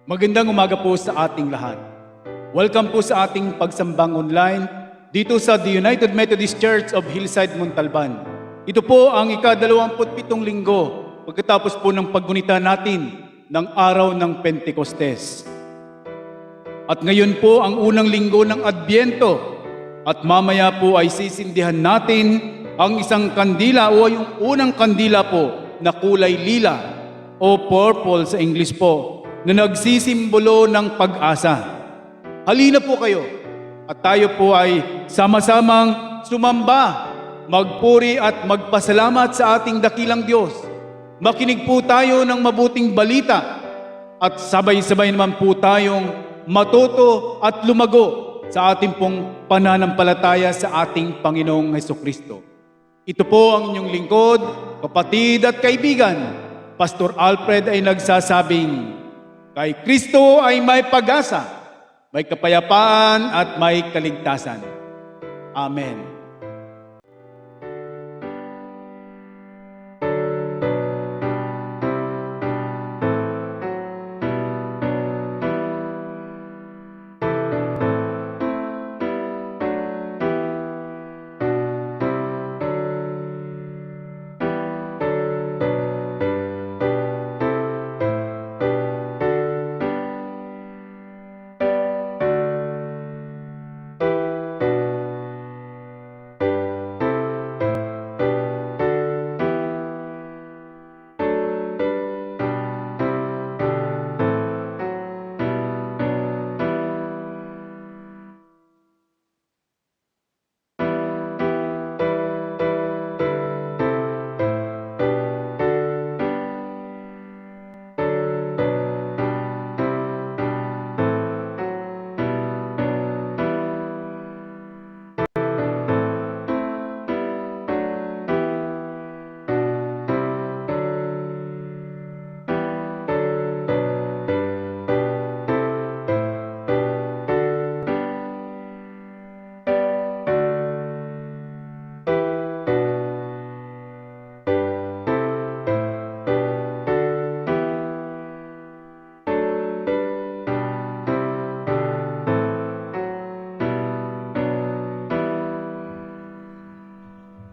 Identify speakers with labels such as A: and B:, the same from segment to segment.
A: Magandang umaga po sa ating lahat. Welcome po sa ating pagsambang online dito sa The United Methodist Church of Hillside, Montalban. Ito po ang ika-27 linggo pagkatapos po ng paggunita natin ng araw ng Pentecostes. At ngayon po ang unang linggo ng Adbyento at mamaya po ay sisindihan natin ang isang kandila o yung unang kandila po na kulay lila o purple sa English po na nagsisimbolo ng pag-asa. Halina po kayo at tayo po ay sama-samang sumamba, magpuri at magpasalamat sa ating dakilang Diyos. Makinig po tayo ng mabuting balita at sabay-sabay naman po tayong matuto at lumago sa ating pong pananampalataya sa ating Panginoong Hesukristo. Ito po ang inyong lingkod, kapatid at kaibigan, Pastor Alfred ay nagsasabing, kay Kristo ay may pag-asa, may kapayapaan at may kaligtasan. Amen.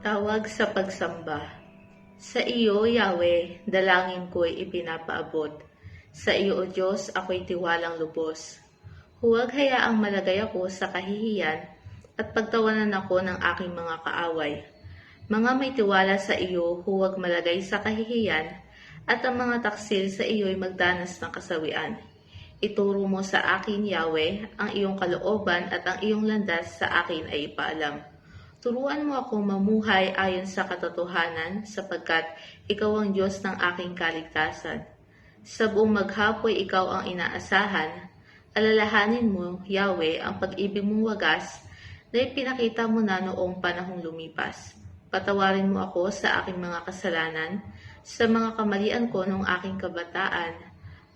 B: Tawag sa pagsamba. Sa iyo, Yahweh, dalangin ko'y ipinapaabot. Sa iyo, O Diyos, ako'y tiwalang lubos. Huwag hayaang malagay ako sa kahihiyan at pagtawanan ako ng aking mga kaaway. Mga may tiwala sa iyo, huwag malagay sa kahihiyan at ang mga taksil sa iyo'y magdanas ng kasawian. Ituro mo sa akin, Yahweh, ang iyong kalooban at ang iyong landas sa akin ay ipaalam. Turuan mo ako mamuhay ayon sa katotohanan sapagkat ikaw ang Diyos ng aking kaligtasan. Sa buong maghapoy ikaw ang inaasahan. Alalahanin mo, Yahweh, ang pag-ibig mong wagas na ipinakita mo na noong panahong lumipas. Patawarin mo ako sa aking mga kasalanan, sa mga kamalian ko noong aking kabataan.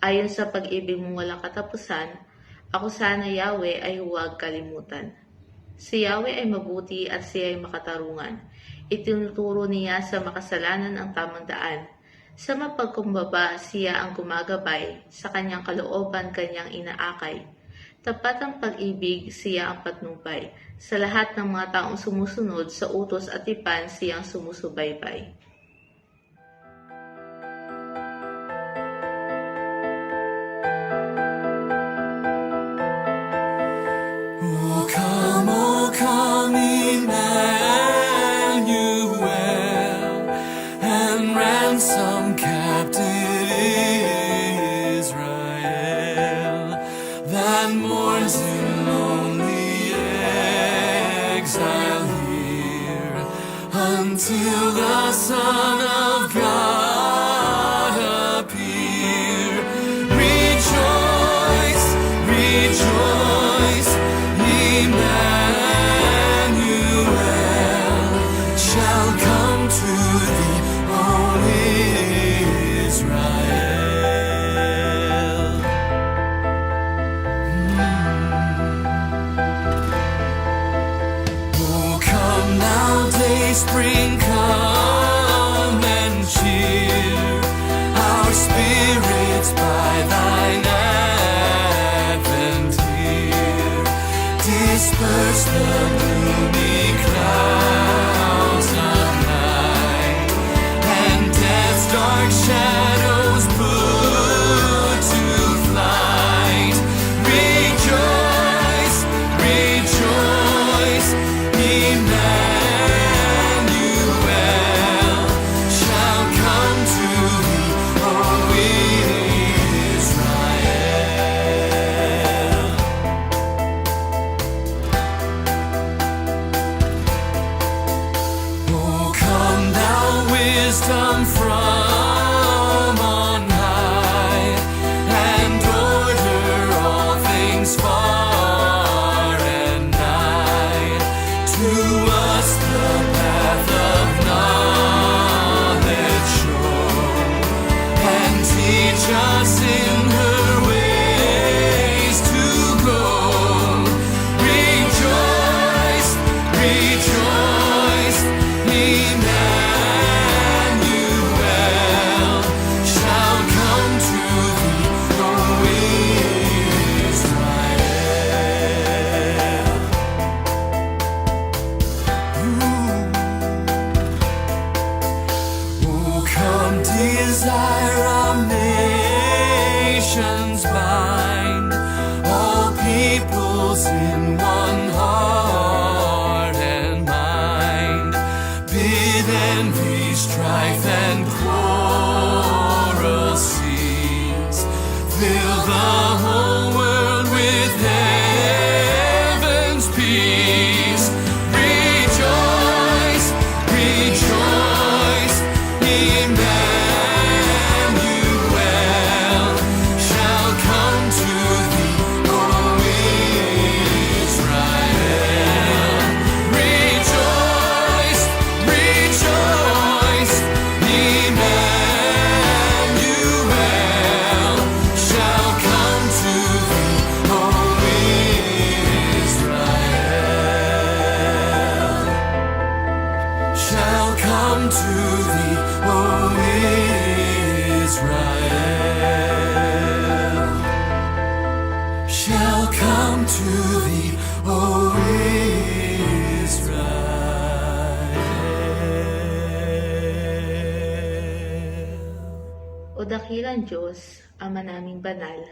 B: Ayon sa pag-ibig mong walang katapusan, ako sana, Yahweh, ay huwag kalimutan. Si Yahweh ay mabuti at siya ay makatarungan. Itinuturo niya sa makasalanan ang tamang daan. Sa mapagkumbaba, siya ang gumagabay. Sa kanyang kalooban, kanyang inaakay. Tapat ang pag-ibig, siya ang patnubay. Sa lahat ng mga taong sumusunod sa utos at tipan, siya ang sumusubaybay.
C: Come Emmanuel, and ransom captive Israel that mourns in lonely exile here until the Son of God appear. Rejoice, rejoice, Emmanuel shall come to thee, O Israel. Oh, come now, day spring, come and cheer our spirits by thine hand. disperse the gloomy clouds of night, and death's dark shadows put to flight. Rejoice, rejoice, Emmanuel shall come to thee, O Israel. Oh, come thou wisdom from on high, and order all things far and nigh. To us the path of knowledge show, and teach us in her ways to go. Rejoice, rejoice, Emmanuel shall come to thee, O Israel. Oh, come desire our nations bind, all peoples in one heart and mind. Bid envy, strife, and quarrel cease. Fill the whole world with heaven's peace. Rejoice, rejoice, Emmanuel shall come to thee, O Israel. Rejoice, rejoice, Emmanuel shall come to thee, O Israel. Shall come to thee, O Israel. Shall come to thee, O Israel.
B: O dakilang Diyos, Ama naming banal,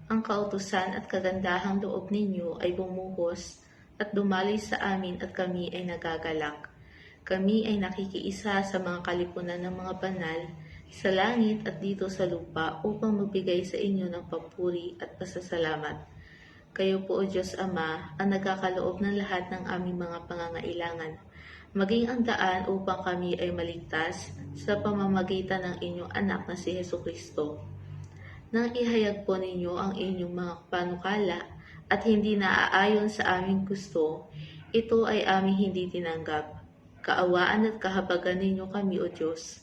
B: ang kautusan at kagandahang loob ninyo ay bumuhos at dumaloy sa amin at kami ay nagagalak. Kami ay nakikiisa sa mga kalipunan ng mga banal sa langit at dito sa lupa upang magbigay sa inyo ng papuri at pasasalamat. Kayo po, O Diyos Ama, ang nagkakaloob ng lahat ng aming mga pangangailangan, maging ang daan upang kami ay maligtas sa pamamagitan ng inyong anak na si Hesukristo. Nang ihayag po ninyo ang inyong mga panukala at hindi naaayon sa aming gusto, ito ay aming hindi tinanggap. Kaawaan at kahabagan ninyo kami, O Diyos.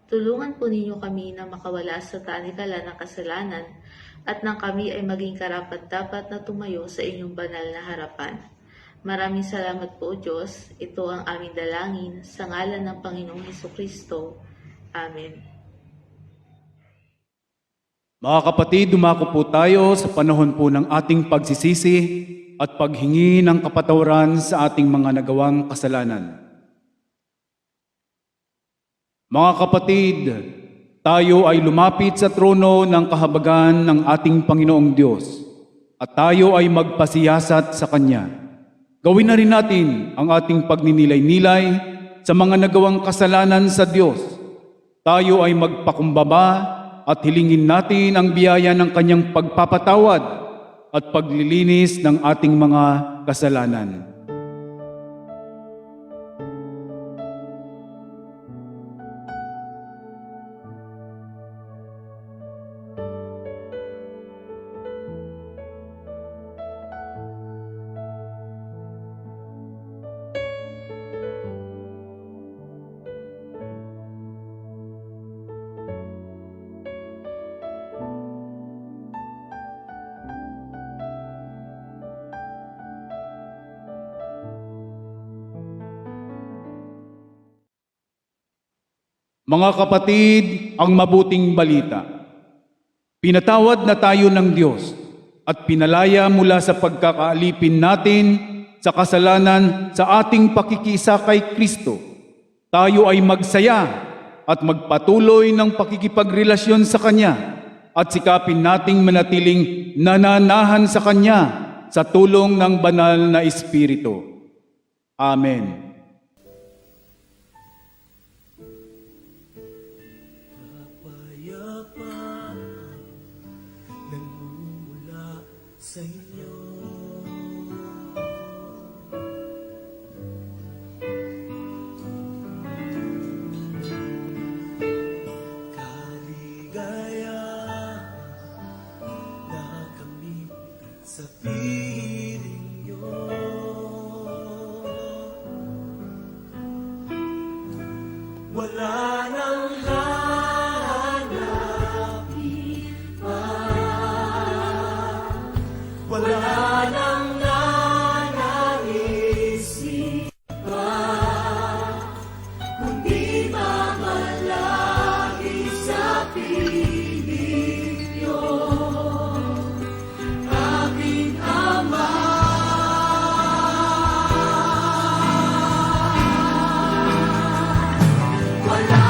B: Tulungan po ninyo kami na makawala sa tanikala ng kasalanan at nang kami ay maging karapat-dapat na tumayo sa inyong banal na harapan. Maraming salamat po, O Diyos. Ito ang aming dalangin sa ngalan ng Panginoong Hesukristo. Amen.
A: Mga kapatid, dumako po tayo sa panahon po ng ating pagsisisi at paghingi ng kapatawaran sa ating mga nagawang kasalanan. Mga kapatid, tayo ay lumapit sa trono ng kahabagan ng ating Panginoong Diyos at tayo ay magpasiyasat sa Kanya. Gawin na rin natin ang ating pagninilay-nilay sa mga nagawang kasalanan sa Diyos. Tayo ay magpakumbaba at hilingin natin ang biyaya ng Kanyang pagpapatawad at paglilinis ng ating mga kasalanan. Mga kapatid, ang mabuting balita. Pinatawad na tayo ng Diyos at pinalaya mula sa pagkakaalipin natin sa kasalanan sa ating pakikisa kay Kristo. Tayo ay magsaya at magpatuloy ng pakikipagrelasyon sa Kanya at sikapin nating manatiling nananahan sa Kanya sa tulong ng banal na Espiritu. Amen.
C: Payapa nagmumula sa inyo. Kaligaya na kami sa piling nyo. Wala nang wala nang nanangisip pa, kundi mamalagi sa piling nyo, aking Ama. Wala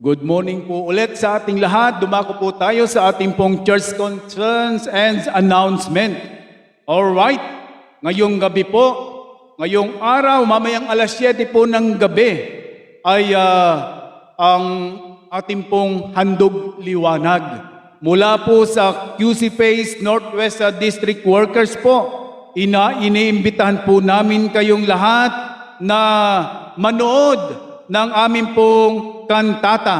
A: Good morning po ulit sa ating lahat. Dumako po tayo sa ating pong church conference and announcement. Alright, ngayong gabi po, ngayong araw, mamayang alas 7 po ng gabi, ay ang ating pong handog liwanag. Mula po sa QC Phase Northwest District Workers po, iniimbitahan po namin kayong lahat na manood ng aming pong kantata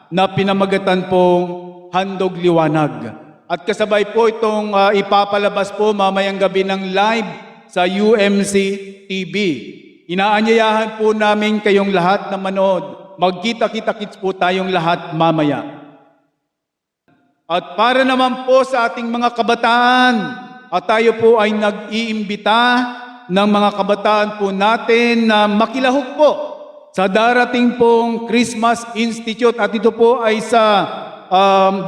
A: na pinamagatan pong Handog Liwanag. At kasabay po itong ipapalabas po mamayang gabi ng live sa UMC TV. Inaanyayahan po namin kayong lahat na manood. Magkita-kita-kits po tayong lahat mamaya. At para naman po sa ating mga kabataan, at tayo po ay nag-iimbita ng mga kabataan po natin na makilahok po sa darating pong Christmas Institute, at ito po ay sa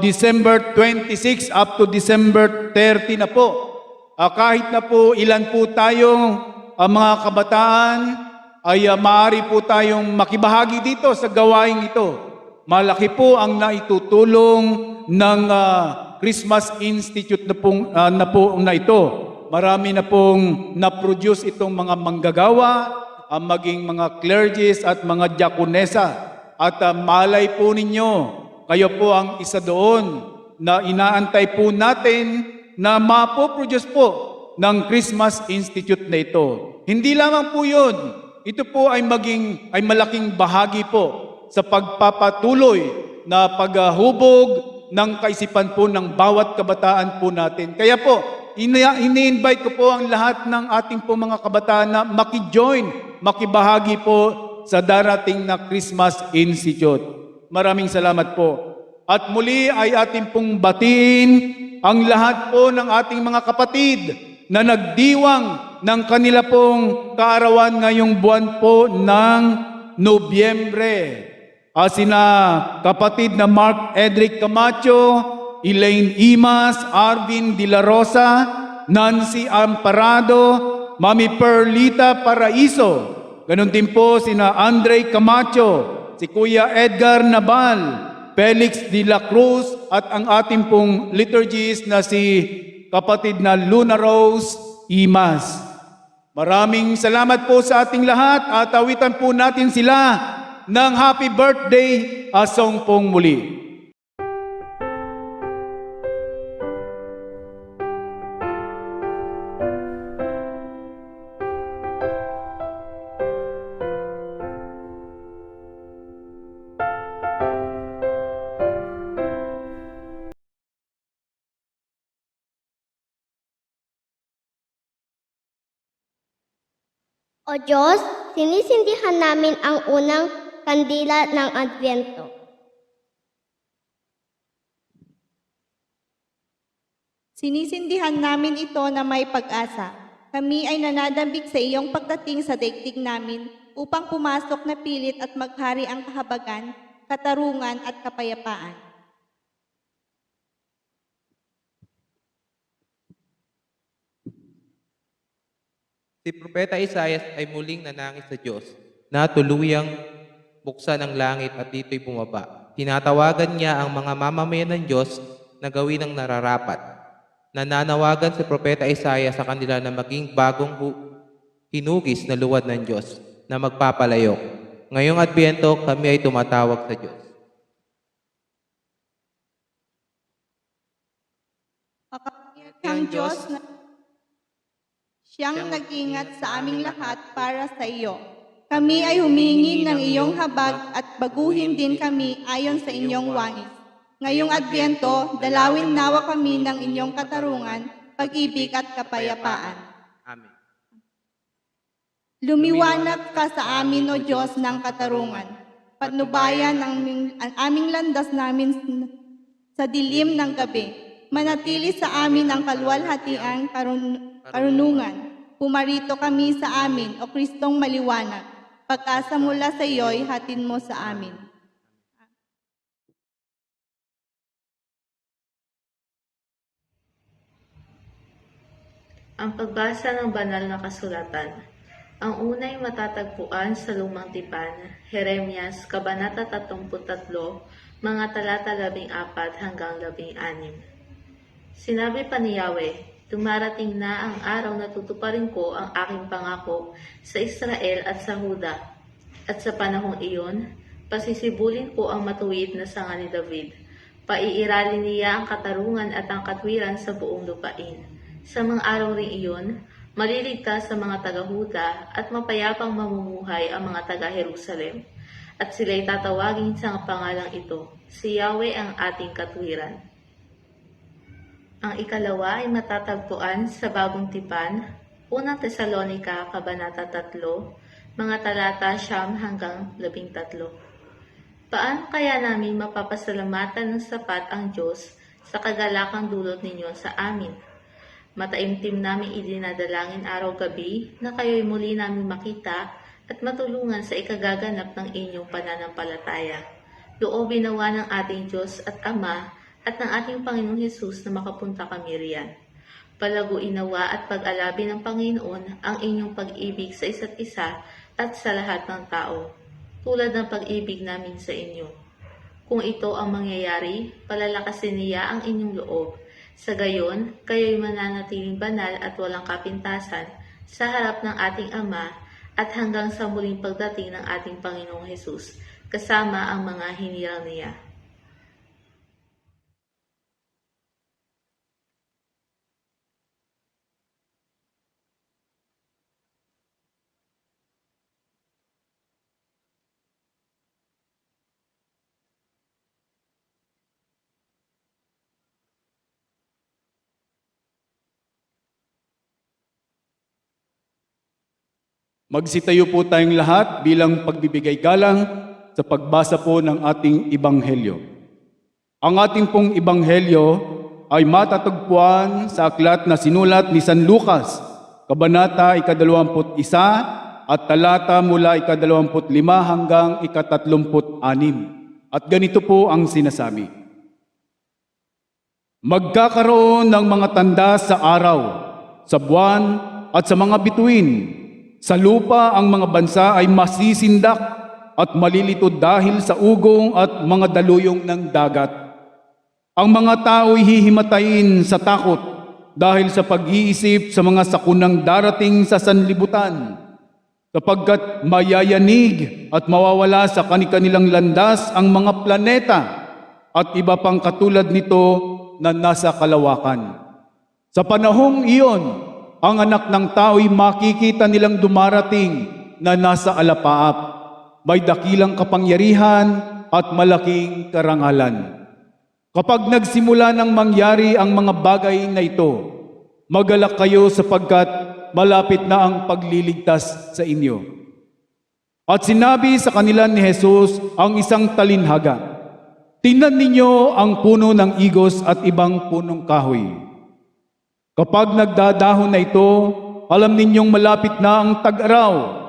A: December 26 up to December 30 na po. Kahit na po ilan po tayong mga kabataan, ay maaari po tayong makibahagi dito sa gawaing ito. Malaki po ang naitutulong ng Christmas Institute na ito. Marami na pong na-produce itong mga manggagawa, maging mga clergies at mga diakonesa. At malay po ninyo, kayo po ang isa doon na inaantay po natin na mapoproduce po ng Christmas Institute na ito. Hindi lamang po yun. Ito po ay malaking bahagi po sa pagpapatuloy na paghubog ng kaisipan po ng bawat kabataan po natin. Kaya po, ini-invite ko po ang lahat ng ating po mga kabataan na maki-join, makibahagi po sa darating na Christmas Institute. Maraming salamat po. At muli ay ating pong batiin ang lahat po ng ating mga kapatid na nagdiwang ng kanila pong kaarawan ngayong buwan po ng Nobyembre. Sina kapatid na Mark Edric Camacho, Elaine Imas, Arvin De La Rosa, Nancy Amparado, Mami Perlita Paraiso. Ganon din po sina Andre Camacho, si Kuya Edgar Nabal, Felix De La Cruz, at ang ating pong liturgist na si kapatid na Luna Rose Imas. Maraming salamat po sa ating lahat at awitan po natin sila ng happy birthday song pong muli.
D: O Diyos, sinisindihan namin ang unang kandila ng Adbyento.
E: Sinisindihan namin ito na may pag-asa. Kami ay nananabik sa iyong pagdating sa daigdig namin upang pumasok na pilit at maghari ang kahabagan, katarungan at kapayapaan.
F: Si Propeta Isaias ay muling nanangis sa Diyos na tuluyang buksan ang langit at dito'y bumaba. Tinatawagan niya ang mga mamamayan ng Diyos na gawin ang nararapat. Nananawagan si Propeta Isaias sa kanila na maging bagong hinugis na luwad ng Diyos na magpapalayok. Ngayong Adbyento, kami ay tumatawag sa Diyos.
E: Makapangyarihang Diyos na siyang nag-ingat sa aming lahat para sa iyo. Kami ay humingi ng iyong habag at baguhin din kami ayon sa inyong wangis. Ngayong Adbyento, dalawin nawa kami ng inyong katarungan, pag-ibig at kapayapaan.
F: Amen.
E: Lumiwanag ka sa amin, O Diyos ng katarungan. Patnubayan ang aming landas namin sa dilim ng gabi. Manatili sa amin ang kaluwalhatiang karunungan. Pumarito kami sa amin, O Kristong maliwanag. Pag-asa mula sa iyo'y hatin mo sa amin.
B: Ang pagbasa ng banal na kasulatan. Ang unay matatagpuan sa Lumang Tipan, Jeremias, Kabanata 33, mga talata 14 hanggang 16. Sinabi pa ni Yahweh, dumarating na ang araw na tutuparin ko ang aking pangako sa Israel at sa Huda. At sa panahong iyon, pasisibulin ko ang matuwid na sanga ni David. Paiiralin niya ang katarungan at ang katwiran sa buong lupain. Sa mga araw ring iyon, maliligtas sa mga taga-Huda at mapayapang mamumuhay ang mga taga-Jerusalem. At sila'y tatawagin sa pangalang ito, si Yahweh ang ating katwiran. Ang ikalawa ay matatagpuan sa Bagong Tipan, Unang Tesalonica, Kabanata 3, mga talata 9 hanggang 13. Paano kaya namin mapapasalamatan ng sapat ang Diyos sa kagalakang dulot ninyo sa amin? Mataimtim namin idinadalangin araw-gabi na kayo'y muli namin makita at matulungan sa ikagaganap ng inyong pananampalataya. Loobin nawa ng ating Diyos at Ama at ng ating Panginoong Hesus na makapunta kami riyan. Palaguin nawa at pag-alabi ng Panginoon ang inyong pag-ibig sa isa't isa at sa lahat ng tao, tulad ng pag-ibig namin sa inyo. Kung ito ang mangyayari, palalakasin niya ang inyong loob. Sa gayon, kayo'y mananatiling banal at walang kapintasan sa harap ng ating Ama at hanggang sa muling pagdating ng ating Panginoong Hesus, kasama ang mga hinirang niya.
A: Magsitayo po tayong lahat bilang pagbibigay galang sa pagbasa po ng ating Ibanghelyo. Ang ating pong Ibanghelyo ay matatagpuan sa aklat na sinulat ni San Lucas, Kabanata 21 at talata mula 25 hanggang 36. At ganito po ang sinasabi. Magkakaroon ng mga tanda sa araw, sa buwan at sa mga bituin. Sa lupa ang mga bansa ay masisindak at malilito dahil sa ugong at mga daluyong ng dagat. Ang mga tao'y hihimatayin sa takot dahil sa pag-iisip sa mga sakunang darating sa sanlibutan, sapagkat mayayanig at mawawala sa kanilang landas ang mga planeta at iba pang katulad nito na nasa kalawakan. Sa panahong iyon, ang anak ng tao'y makikita nilang dumarating na nasa alapaap, may dakilang kapangyarihan at malaking karangalan. Kapag nagsimula ng mangyari ang mga bagay na ito, magalak kayo sapagkat malapit na ang pagliligtas sa inyo. At sinabi sa kanila ni Jesus ang isang talinhaga, tingnan ninyo ang puno ng igos at ibang punong kahoy. Kapag nagdadahon na ito, alam ninyong malapit na ang tag-araw.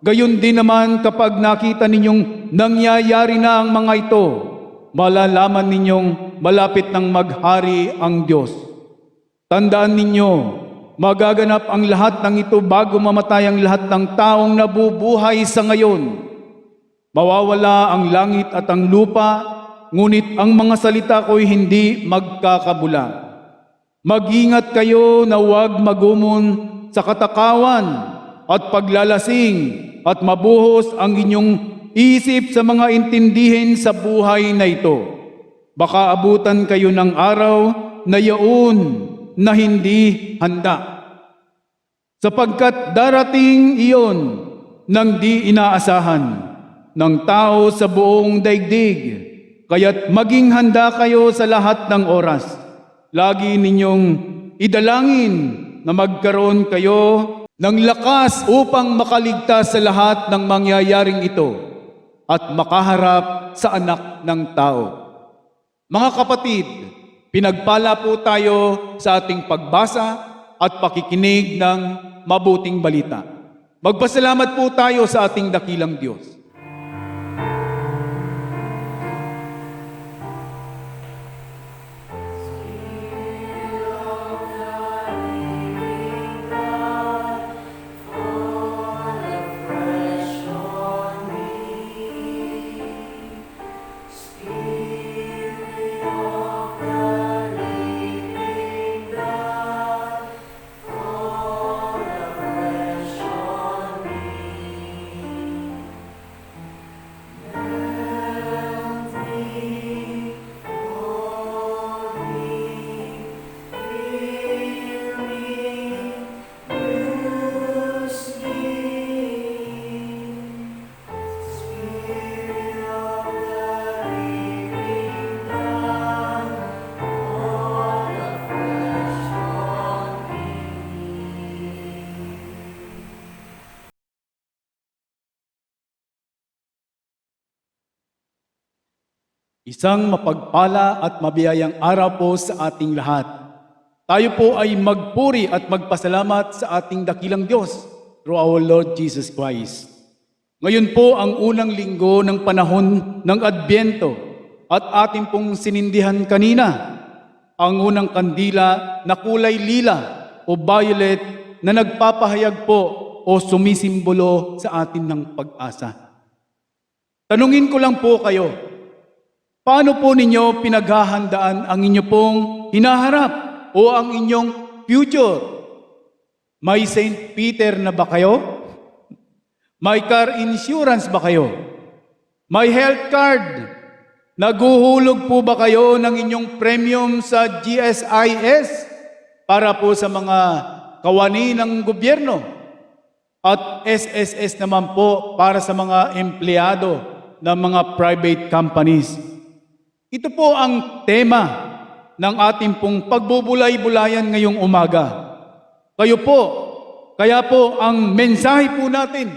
A: Gayon din naman kapag nakita ninyong nangyayari na ang mga ito, malalaman ninyong malapit nang maghari ang Diyos. Tandaan ninyo, magaganap ang lahat ng ito bago mamatay ang lahat ng taong nabubuhay sa ngayon. Mawawala ang langit at ang lupa, ngunit ang mga salita ko'y hindi magkakabula. Mag-ingat kayo na huwag magumon sa katakawan at paglalasing at mabuhos ang inyong isip sa mga intindihin sa buhay na ito. Baka abutan kayo ng araw na yaon na hindi handa. Sapagkat darating iyon nang di inaasahan ng tao sa buong daigdig, kaya't maging handa kayo sa lahat ng oras. Lagi ninyong idalangin na magkaroon kayo ng lakas upang makaligtas sa lahat ng mangyayaring ito at makaharap sa anak ng tao. Mga kapatid, pinagpala po tayo sa ating pagbasa at pakikinig ng mabuting balita. Magpasalamat po tayo sa ating dakilang Diyos. Isang mapagpala at mabiyayang araw po sa ating lahat. Tayo po ay magpuri at magpasalamat sa ating dakilang Diyos through our Lord Jesus Christ. Ngayon po ang unang linggo ng panahon ng Adbyento at ating pong sinindihan kanina ang unang kandila na kulay lila o violet na nagpapahayag po o sumisimbolo sa atin ng pag-asa. Tanungin ko lang po kayo, paano po ninyo pinaghahandaan ang inyo pong hinaharap o ang inyong future? May St. Peter na ba kayo? May car insurance ba kayo? May health card? Naguhulog po ba kayo ng inyong premium sa GSIS para po sa mga kawani ng gobyerno? At SSS naman po para sa mga empleyado ng mga private companies. Ito po ang tema ng ating pong pagbubulay-bulayan ngayong umaga. Kaya po ang mensahe po natin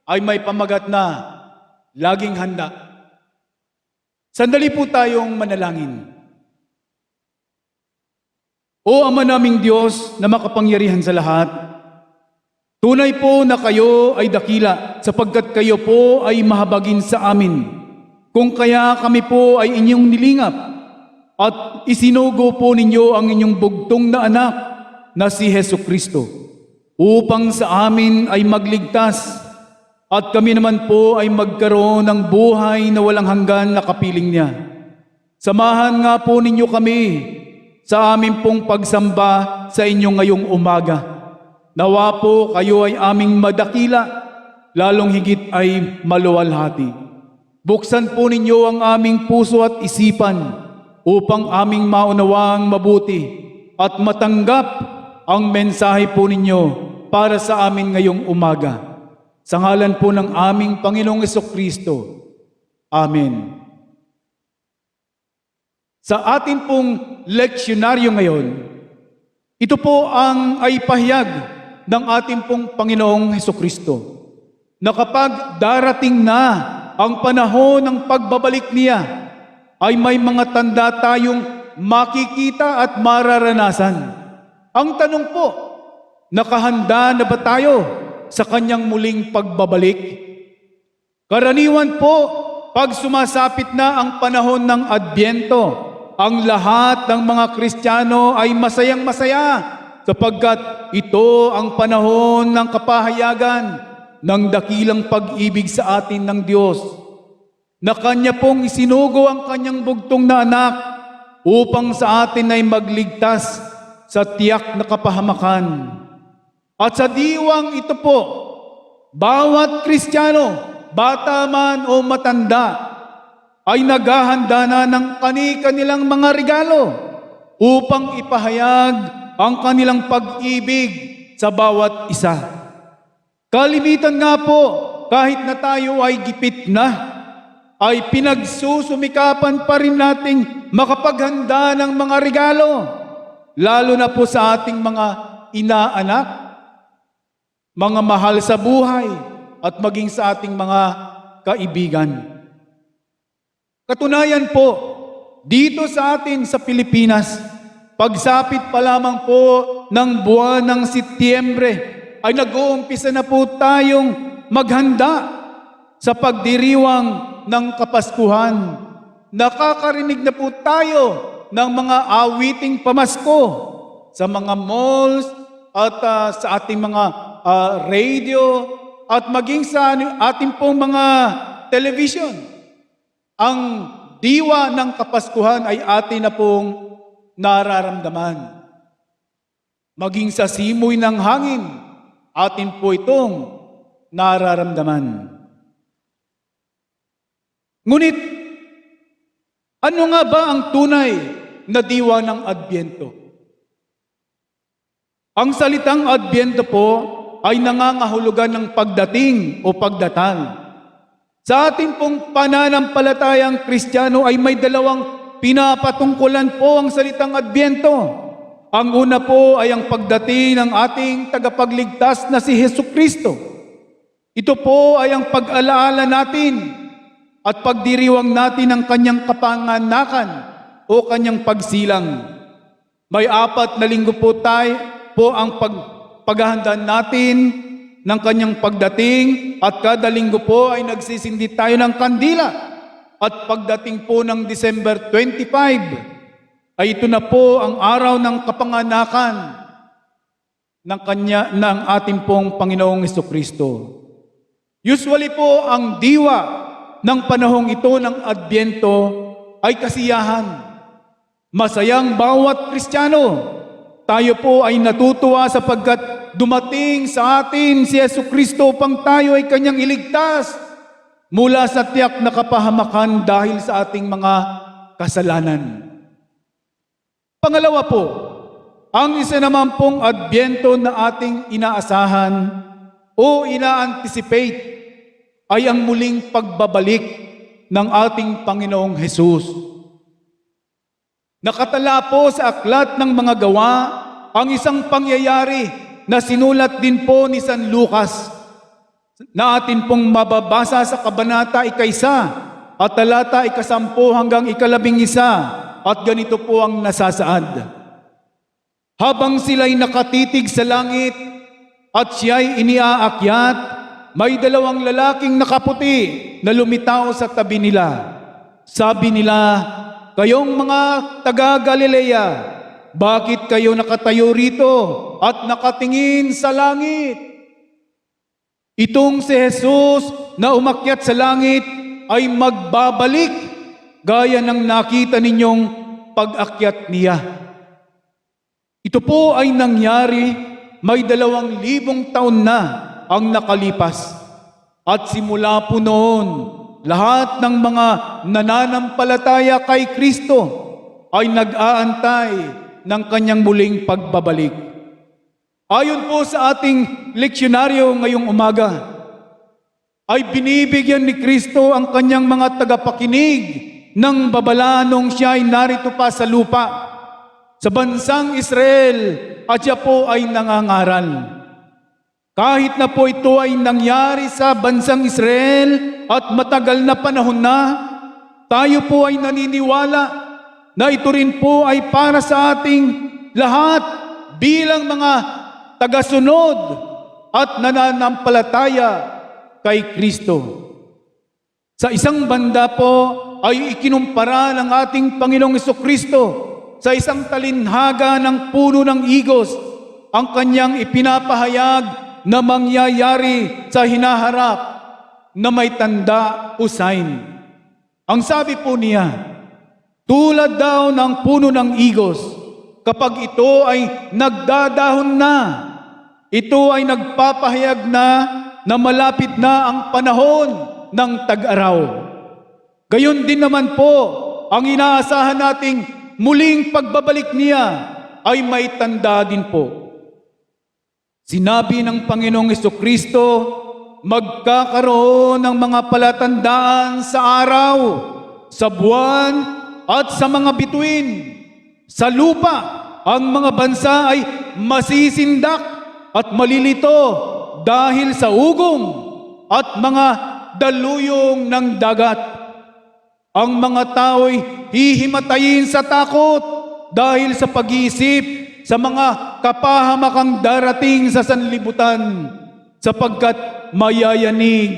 A: ay may pamagat na laging handa. Sandali po tayong manalangin. O Ama naming Diyos na makapangyarihan sa lahat, tunay po na kayo ay dakila sapagkat kayo po ay mahabagin sa amin. Kung kaya kami po ay inyong nilingap at isinugo po ninyo ang inyong bugtong na anak na si Hesukristo upang sa amin ay magligtas at kami naman po ay magkaroon ng buhay na walang hanggan na kapiling niya. Samahan nga po ninyo kami sa amin pong pagsamba sa inyo ngayong umaga. Nawa po kayo ay aming madakila, lalong higit ay maluwalhati. Buksan po ninyo ang aming puso at isipan upang aming maunawang mabuti at matanggap ang mensahe po ninyo para sa amin ngayong umaga. Sa ngalan po ng aming Panginoong Hesukristo. Amen. Sa ating pong leksyonaryo ngayon, ito po ang ay pahayag ng ating pong Panginoong Hesukristo na kapag darating na ang panahon ng pagbabalik niya, ay may mga tanda tayong makikita at mararanasan. Ang tanong po, nakahanda na ba tayo sa kanyang muling pagbabalik? Karaniwan po, pag sumasapit na ang panahon ng Adbyento, ang lahat ng mga Kristiyano ay masayang-masaya sapagkat ito ang panahon ng kapahayagan ng dakilang pag-ibig sa atin ng Diyos, na Kanya pong isinugo ang Kanyang bugtong na anak upang sa atin ay magligtas sa tiyak na kapahamakan. At sa diwang ito po, bawat Kristiyano, bata man o matanda, ay naghahanda na ng kani-kanilang mga regalo upang ipahayag ang kanilang pag-ibig sa bawat isa. Kalimitan nga po, kahit na tayo ay gipit na, ay pinagsusumikapan pa rin nating makapaghanda ng mga regalo, lalo na po sa ating mga inaanak, mga mahal sa buhay, at maging sa ating mga kaibigan. Katunayan po, dito sa atin sa Pilipinas, pagsapit pa lamang po ng buwan ng Setyembre, ay nag-uumpisa na po tayong maghanda sa pagdiriwang ng Kapaskuhan. Nakakarinig na po tayo ng mga awiting pamasko sa mga malls at sa ating mga radio at maging sa ating pong mga television. Ang diwa ng Kapaskuhan ay atin na pong nararamdaman. Maging sa simoy ng hangin, atin po itong nararamdaman. Ngunit, ano nga ba ang tunay na diwa ng Adbyento? Ang salitang Adbyento po ay nangangahulugan ng pagdating o pagdatal. Sa ating pong pananampalatayang Kristiyano ay may dalawang pinapatungkulan po ang salitang Adbyento. Ang una po ay ang pagdating ng ating tagapagligtas na si Hesukristo. Ito po ay ang pag-alaala natin at pagdiriwang natin ang kanyang kapanganakan o kanyang pagsilang. May 4 na linggo po ang paghahanda natin ng kanyang pagdating at kada linggo po ay nagsisindi tayo ng kandila. At pagdating po ng December 25 ay ito na po ang araw ng kapanganakan ng ating pong Panginoong Hesukristo. Usually po ang diwa ng panahong ito ng Adbyento ay kasiyahan. Masayang bawat Kristiyano. Tayo po ay natutuwa sapagkat dumating sa atin si Hesukristo upang tayo ay kanyang iligtas mula sa tiyak na kapahamakan dahil sa ating mga kasalanan. Pangalawa po, ang isa naman pong Adbyento na ating inaasahan o ina-anticipate ay ang muling pagbabalik ng ating Panginoong Hesus. Nakatala po sa aklat ng mga gawa ang isang pangyayari na sinulat din po ni San Lucas na atin pong mababasa sa Kabanata 1 at talata 10 hanggang 11 at ganito po ang nasasaad. Habang sila'y nakatitig sa langit at siya'y iniaakyat, may 2 lalaking nakaputi na lumitaw sa tabi nila. Sabi nila, "Kayong mga taga-Galilea, bakit kayo nakatayo rito at nakatingin sa langit? Itong si Jesus na umakyat sa langit ay magbabalik gaya ng nakita ninyong pag-akyat niya." Ito po ay nangyari may 2,000 taon na ang nakalipas. At simula po noon, lahat ng mga nananampalataya kay Kristo ay nag-aantay ng kanyang muling pagbabalik. Ayon po sa ating leksyonaryo ngayong umaga, ay binibigyan ni Kristo ang kanyang mga tagapakinig ng babala nung siya ay narito pa sa lupa, sa bansang Israel, at siya po ay nangangaral. Kahit na po ito ay nangyari sa bansang Israel at matagal na panahon na, tayo po ay naniniwala na ito rin po ay para sa ating lahat bilang mga tagasunod at nananampalataya kay Kristo. Sa isang banda po ay ikinumpara ng ating Panginoong Hesukristo sa isang talinhaga ng puno ng igos ang kanyang ipinapahayag na mangyayari sa hinaharap na may tanda o sign. Ang sabi po niya, tulad daw ng puno ng igos, kapag ito ay nagdadahon na, ito ay nagpapahayag na malapit na ang panahon ng tag-araw. Gayon din naman po, ang inaasahan nating muling pagbabalik niya ay may tanda din po. Sinabi ng Panginoong Hesukristo, magkakaroon ng mga palatandaan sa araw, sa buwan, at sa mga bituin. Sa lupa, ang mga bansa ay masisindak at malilito dahil sa ugong at mga daluyong ng dagat. Ang mga tao'y hihimatayin sa takot dahil sa pag-iisip sa mga kapahamakang darating sa sanlibutan, sapagkat mayayanig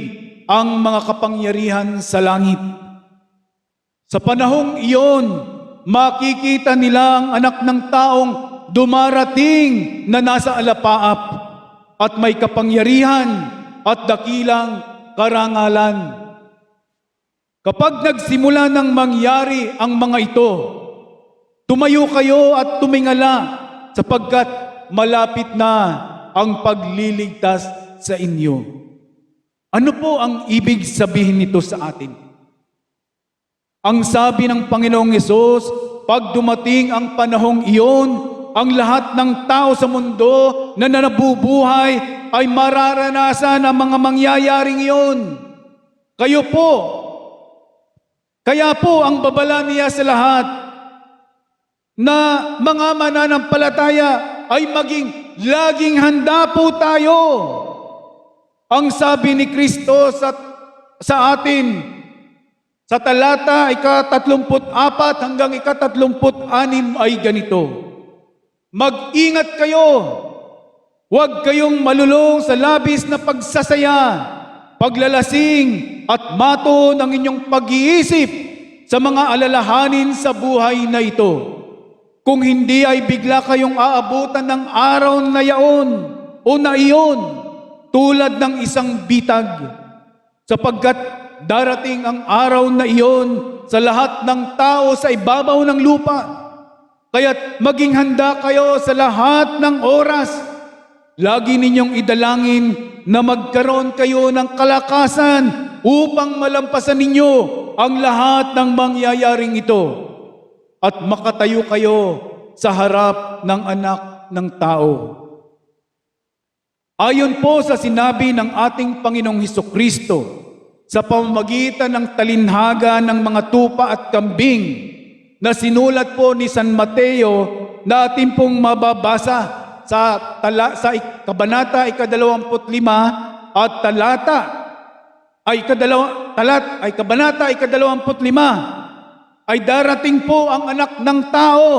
A: ang mga kapangyarihan sa langit. Sa panahong iyon, makikita nila ang anak ng taong dumarating na nasa alapaap at may kapangyarihan at dakilang karangalan. Kapag nagsimula ng mangyari ang mga ito, tumayo kayo at tumingala sapagkat malapit na ang pagliligtas sa inyo. Ano po ang ibig sabihin nito sa atin? Ang sabi ng Panginoong Hesus, pag dumating ang panahong iyon, ang lahat ng tao sa mundo na nabubuhay ay mararanasan ang mga mangyayaring iyon. Kaya po ang babala niya sa lahat na mga mananampalataya ay maging laging handa po tayo. Ang sabi ni Kristo sa atin, Sa talata ika-34 hanggang ika-36 ay ganito, mag-ingat kayo, huwag kayong malulong sa labis na pagsasaya, paglalasing at mato ng inyong pag-iisip sa mga alalahanin sa buhay na ito. Kung hindi ay bigla kayong aabutan ng araw na yaon o na iyon tulad ng isang bitag, sapagkat darating ang araw na iyon sa lahat ng tao sa ibabaw ng lupa. Kaya't maging handa kayo sa lahat ng oras. Lagi ninyong idalangin na magkaroon kayo ng kalakasan upang malampasan ninyo ang lahat ng mangyayaring ito at makatayo kayo sa harap ng anak ng tao. Ayon po sa sinabi ng ating Panginoong Hesukristo, sa pamamagitan ng talinhaga ng mga tupa at kambing na sinulat po ni San Mateo na ating pong mababasa sa kabanata ika-25 at kabanata ika-25 ay darating po ang anak ng tao,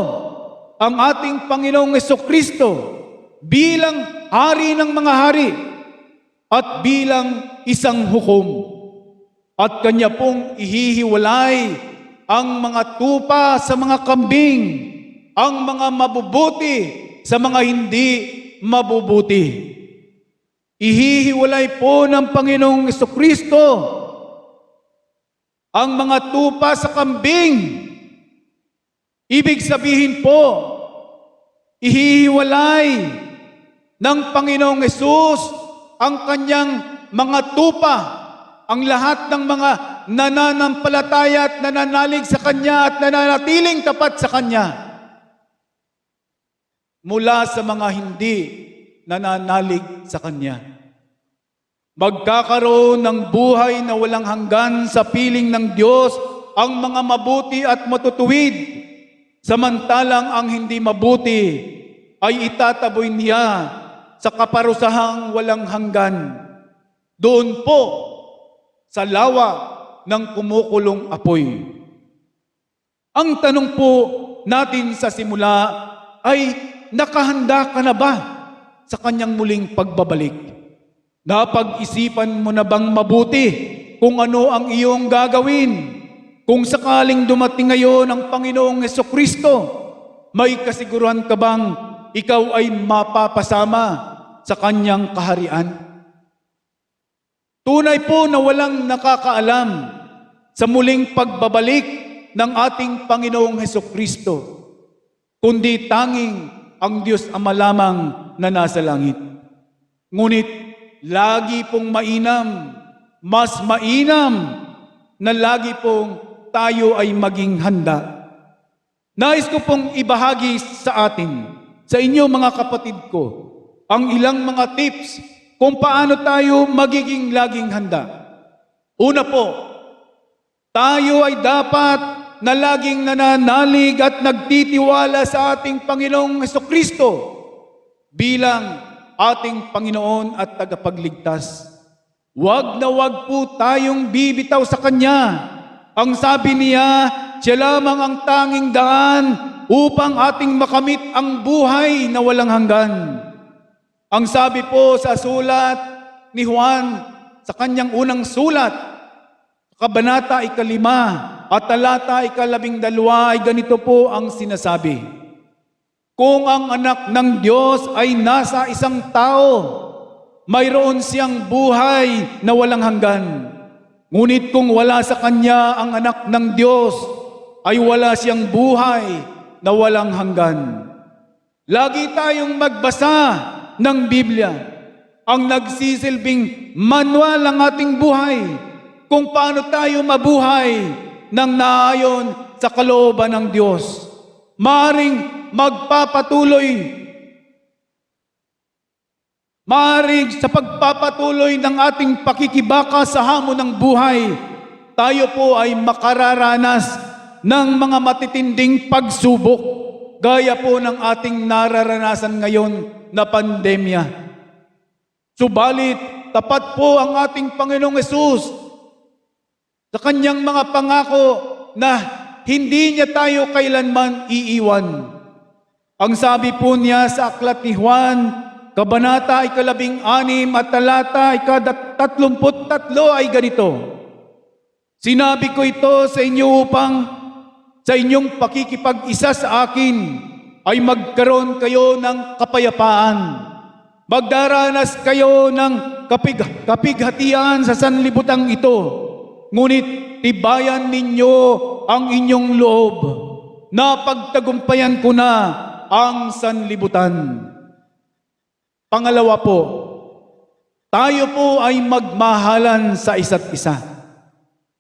A: ang ating Panginoong Hesukristo bilang hari ng mga hari at bilang isang hukom. At kanya pong ihihiwalay ang mga tupa sa mga kambing, ang mga mabubuti sa mga hindi mabubuti. Ihihiwalay po ng Panginoong Hesukristo ang mga tupa sa kambing. Ibig sabihin po, ihihiwalay ng Panginoong Hesus ang kanyang mga tupa, ang lahat ng mga nananampalataya at nananalig sa Kanya at nananatiling tapat sa Kanya mula sa mga hindi nananalig sa Kanya. Magkakaroon ng buhay na walang hanggan sa piling ng Diyos ang mga mabuti at matutuwid, samantalang ang hindi mabuti ay itataboy niya sa kaparusahang walang hanggan. Doon po sa lawa ng kumukulong apoy. Ang tanong po natin sa simula ay, nakahanda ka na ba sa kanyang muling pagbabalik? Napag-isipan mo na bang mabuti kung ano ang iyong gagawin? Kung sakaling dumating ngayon ang Panginoong Hesukristo, may kasiguruhan ka bang ikaw ay mapapasama sa kanyang kaharian? Tunay po na walang nakakaalam sa muling pagbabalik ng ating Panginoong Hesukristo, kundi tanging ang Diyos Ama lamang na nasa langit. Ngunit lagi pong mainam, mas mainam na lagi pong tayo ay maging handa. Nais ko pong ibahagi sa atin, sa inyo mga kapatid ko, ang ilang mga tips kung paano tayo magiging laging handa. Una po, tayo ay dapat na laging nananalig at nagtitiwala sa ating Panginoong Hesukristo bilang ating Panginoon at tagapagligtas. Huwag na huwag po tayong bibitaw sa Kanya. Ang sabi niya, siya lamang ang tanging daan upang ating makamit ang buhay na walang hanggan. Ang sabi po sa sulat ni Juan, sa kanyang unang sulat, kabanata ika-5 at talata ika-12 ay ganito po ang sinasabi. Kung ang anak ng Diyos ay nasa isang tao, mayroon siyang buhay na walang hanggan. Ngunit kung wala sa kanya ang anak ng Diyos, ay wala siyang buhay na walang hanggan. Lagi tayong magbasa ng Biblia, ang nagsisilbing manual ng ating buhay, kung paano tayo mabuhay ng naayon sa kalooban ng Diyos. Maaring sa pagpapatuloy ng ating pakikibaka sa hamon ng buhay, tayo po ay makararanas ng mga matitinding pagsubok, gaya po ng ating nararanasan ngayon na pandemya. Subalit, tapat po ang ating Panginoong Hesus sa kanyang mga pangako na hindi niya tayo kailanman iiwan. Ang sabi po niya sa aklat ni Juan, Kabanata 16 at talata 33 ay ganito, Sinabi ko ito sa inyo upang sa inyong pakikipag-isa sa akin ay magkaroon kayo ng kapayapaan. Magdaranas kayo ng kapighatian sa sanlibutan ito. Ngunit tibayan ninyo ang inyong loob na pagtagumpayan ko na ang sanlibutan. Pangalawa po, tayo po ay magmahalan sa isa't isa.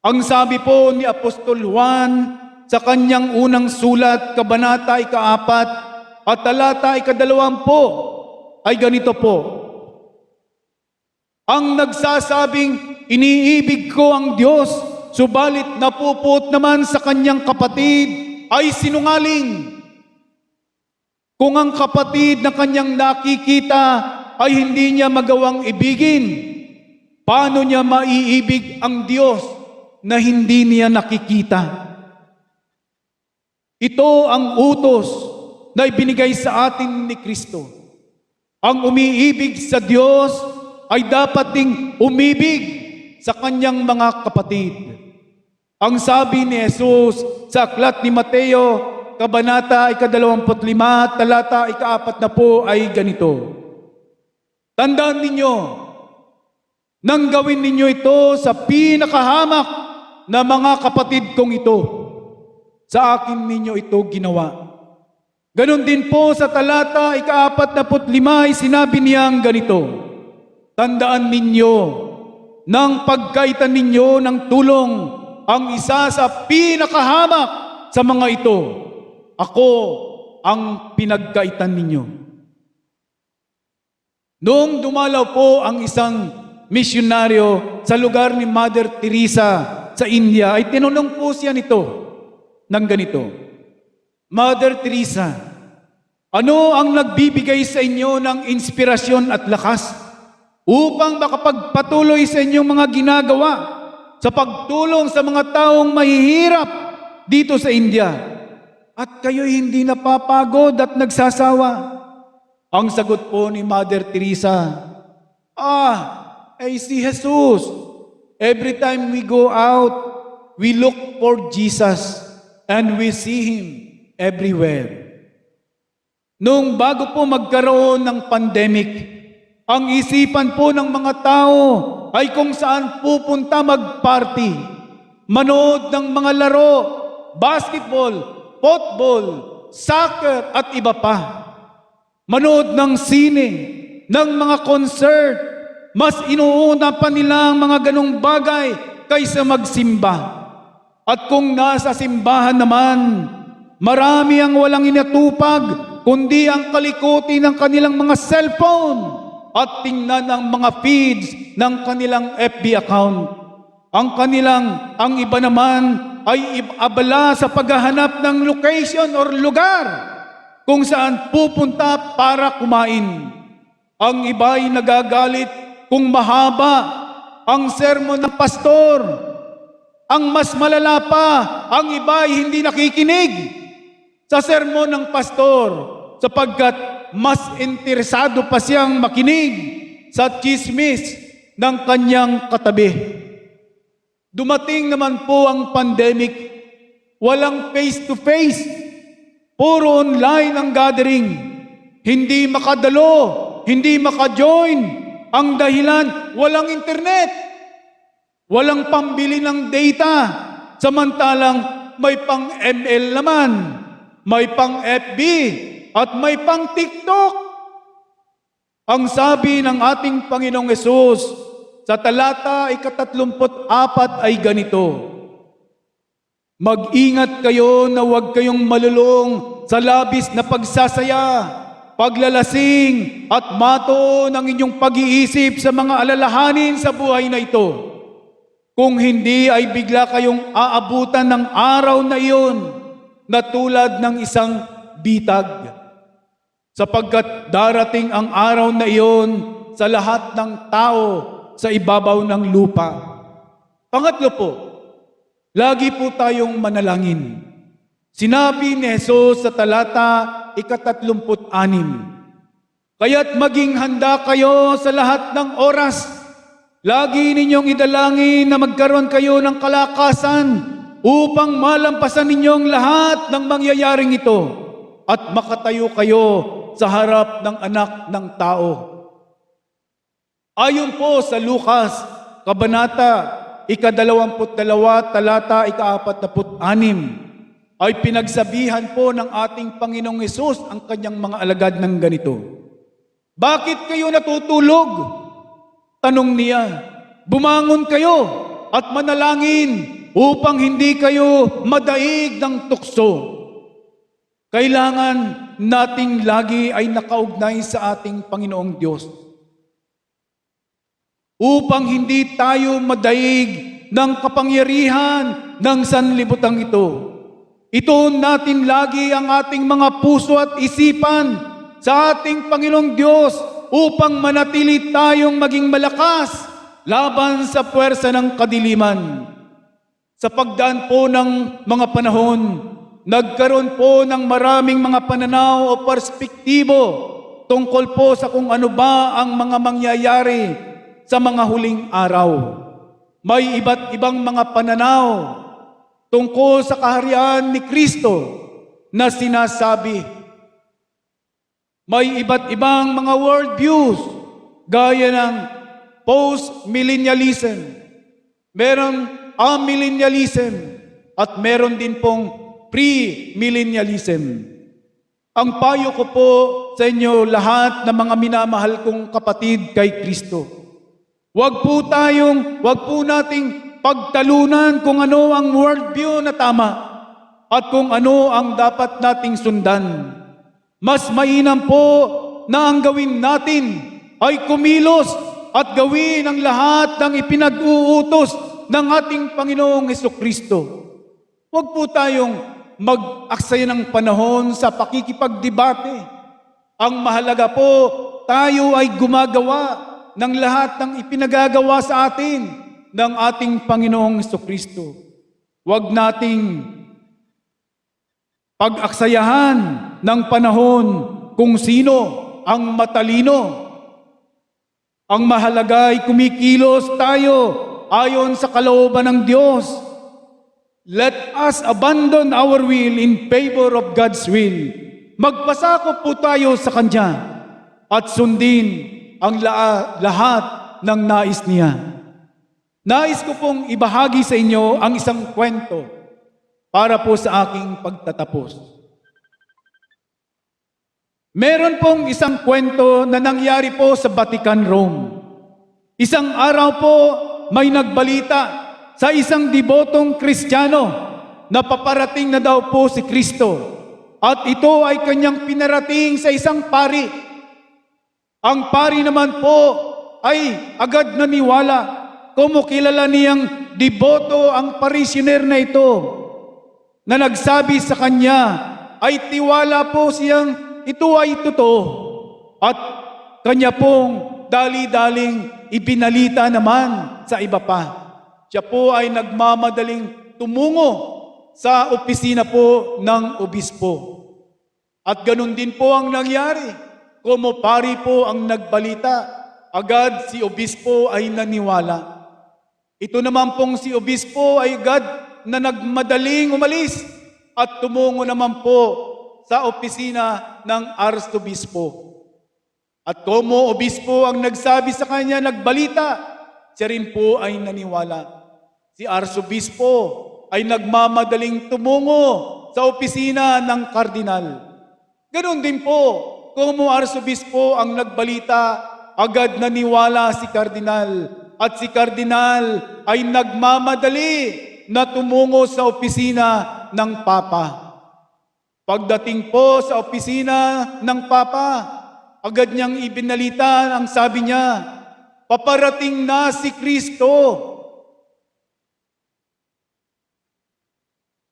A: Ang sabi po ni Apostol Juan sa kanyang unang sulat, Kabanata 4 at talata 20 ay ganito po. Ang nagsasabing, iniibig ko ang Diyos, subalit napuput naman sa kanyang kapatid, ay sinungaling. Kung ang kapatid na kanyang nakikita ay hindi niya magawang ibigin, paano niya maiibig ang Diyos na hindi niya nakikita? Ito ang utos na ibinigay sa atin ni Kristo. Ang umiibig sa Diyos ay dapat ding umibig sa kanyang mga kapatid. Ang sabi ni Jesus sa aklat ni Mateo, Kabanata 25, talata 4 ay ganito. Tandaan ninyo, nang gawin ninyo ito sa pinakahamak na mga kapatid kong ito, sa akin ninyo ito ginawa. Ganon din po sa talata 45 ay sinabi niyang ganito, Tandaan ninyo, nang pagkaitan ninyo ng tulong ang isa sa pinakahamak sa mga ito, ako ang pinagkaitan ninyo. Noong dumalaw po ang isang misyonaryo sa lugar ni Mother Teresa sa India, ay tinanong po siya nito ng ganito, Mother Teresa, ano ang nagbibigay sa inyo ng inspirasyon at lakas upang makapagpatuloy sa inyong mga ginagawa sa pagtulong sa mga taong mahihirap dito sa India? At kayo'y hindi napapagod at nagsasawa? Ang sagot po ni Mother Teresa, ay si Jesus. Every time we go out, we look for Jesus and we see Him everywhere. Nung bago po magkaroon ng pandemic, ang isipan po ng mga tao ay kung saan pupunta mag-party, manood ng mga laro, basketball, football, soccer at iba pa. Manood ng sine, ng mga concert, mas inuuna pa nila ang mga ganong bagay kaysa magsimba. At kung nasa simbahan naman, marami ang walang inatupag, kundi ang kalikuti ng kanilang mga cellphone at tingnan ang mga feeds ng kanilang FB account. Ang iba naman ay abala sa paghahanap ng location or lugar kung saan pupunta para kumain. Ang iba ay nagagalit kung mahaba ang sermon ng pastor. Ang mas malala pa, ang iba ay hindi nakikinig sa sermon ng pastor sapagkat mas interesado pa siyang makinig sa chismis ng kanyang katabi. Dumating naman po ang pandemic, walang face-to-face, puro online ang gathering. Hindi makadalo, hindi makajoin. Ang dahilan, walang internet. Walang pambili ng data. Samantalang may pang ML naman, may pang FB, at may pang TikTok. Ang sabi ng ating Panginoong Hesus sa talata 34 ay ganito, Mag-ingat kayo na huwag kayong malulong sa labis na pagsasaya, paglalasing at mato ng inyong pag-iisip sa mga alalahanin sa buhay na ito. Kung hindi ay bigla kayong aabutan ng araw na iyon na tulad ng isang bitag. Sapagkat darating ang araw na iyon sa lahat ng tao sa ibabaw ng lupa. Pangatlo po, lagi po tayong manalangin. Sinabi ni Jesus sa talata 36, kaya't maging handa kayo sa lahat ng oras. Lagi ninyong idalangin na magkaroon kayo ng kalakasan upang malampasan ninyong lahat ng mangyayaring ito at makatayo kayo sa harap ng anak ng tao. Ayon po sa Lucas, Kabanata 22, talata 46, ay pinagsabihan po ng ating Panginoong Hesus ang kanyang mga alagad ng ganito. Bakit kayo natutulog? Tanong niya, bumangon kayo at manalangin upang hindi kayo madaig ng tukso. Kailangan nating lagi ay nakaugnay sa ating Panginoong Diyos upang hindi tayo madaig ng kapangyarihan ng sanlibutan ito. Ituon natin lagi ang ating mga puso at isipan sa ating Panginoong Diyos upang manatili tayong maging malakas laban sa puwersa ng kadiliman. Sa pagdaan po ng mga panahon, nagkaroon po ng maraming mga pananaw o perspektibo tungkol po sa kung ano ba ang mga mangyayari sa mga huling araw. May iba't ibang mga pananaw tungkol sa kaharian ni Kristo na sinasabi. May iba't ibang mga worldviews gaya ng post-millennialism, meron amillennialism, at meron din pong pre-millennialism. Ang payo ko po sa inyo lahat na mga minamahal kong kapatid kay Kristo, Huwag po nating pagtalunan kung ano ang worldview na tama at kung ano ang dapat nating sundan. Mas mainam po na ang gawin natin ay kumilos at gawin ang lahat ng ipinag-uutos ng ating Panginoong Hesukristo. Huwag po tayong mag-aksaya ng panahon sa pakikipagdebate. Ang mahalaga po, tayo ay gumagawa ng lahat ng ipinagagawa sa atin ng ating Panginoong Hesukristo. Huwag nating pag-aksayahan ng panahon kung sino ang matalino. Ang mahalaga ay kumikilos tayo ayon sa kalooban ng Diyos. Let us abandon our will in favor of God's will. Magpasakop po tayo sa Kanya at sundin ang lahat ng nais niya. Nais ko pong ibahagi sa inyo ang isang kwento para po sa aking pagtatapos. Meron pong isang kwento na nangyari po sa Vatican, Rome. Isang araw po may nagbalita sa isang debotong Kristiyano na paparating na daw po si Kristo at ito ay kanyang pinarating sa isang pari. Ang pari naman po ay agad naniwala. Kumukilala niyang deboto ang parishioner na ito na nagsabi sa kanya ay tiwala po siyang ito ay totoo at kanya pong dali-daling ibinalita naman sa iba pa. Siya po ay nagmamadaling tumungo sa opisina po ng obispo. At ganun din po ang nangyari. Como pari po ang nagbalita, agad si obispo ay naniwala. Ito naman pong si obispo ay agad na nagmadaling umalis at tumungo naman po sa opisina ng arsobispo. At como obispo ang nagsabi sa kanya, nagbalita, siya rin po ay naniwala. Si arsobispo ay nagmamadaling tumungo sa opisina ng kardinal. Ganon din po, kung arsobispo ang nagbalita, agad naniwala si kardinal. At si kardinal ay nagmamadali na tumungo sa opisina ng papa. Pagdating po sa opisina ng papa, agad niyang ibinalita ang sabi niya, paparating na si Kristo.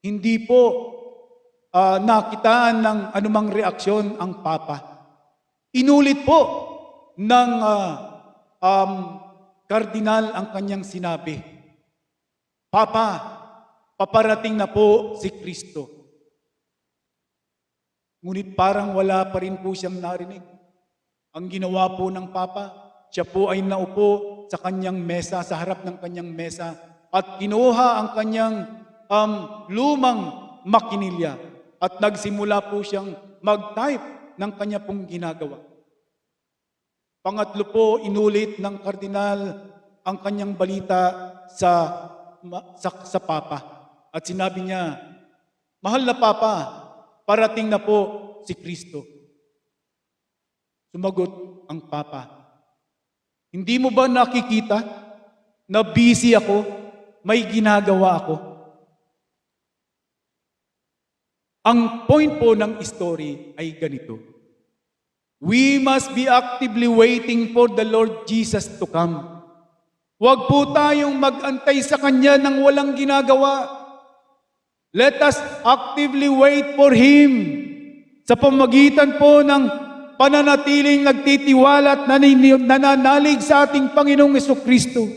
A: Hindi po nakitaan ng anumang reaksyon ang papa. Inulit po ng kardinal ang kanyang sinabi. Papa, paparating na po si Kristo. Ngunit parang wala pa rin po siyang narinig. Ang ginawa po ng Papa, siya po ay naupo sa kanyang mesa, sa harap ng kanyang mesa, at kinuha ang kanyang lumang makinilya at nagsimula po siyang mag-type ng kanya pong ginagawa. Pangatlo po, inulit ng kardinal ang kanyang balita sa Papa. At sinabi niya, "Mahal na Papa, parating na po si Kristo." Sumagot ang Papa, "Hindi mo ba nakikita na busy ako, may ginagawa ako?" Ang point po ng story ay ganito. We must be actively waiting for the Lord Jesus to come. Huwag po tayong mag-antay sa Kanya nang walang ginagawa. Let us actively wait for Him sa pamagitan po ng pananatiling nagtitiwala at nananalig sa ating Panginoong Jesucristo.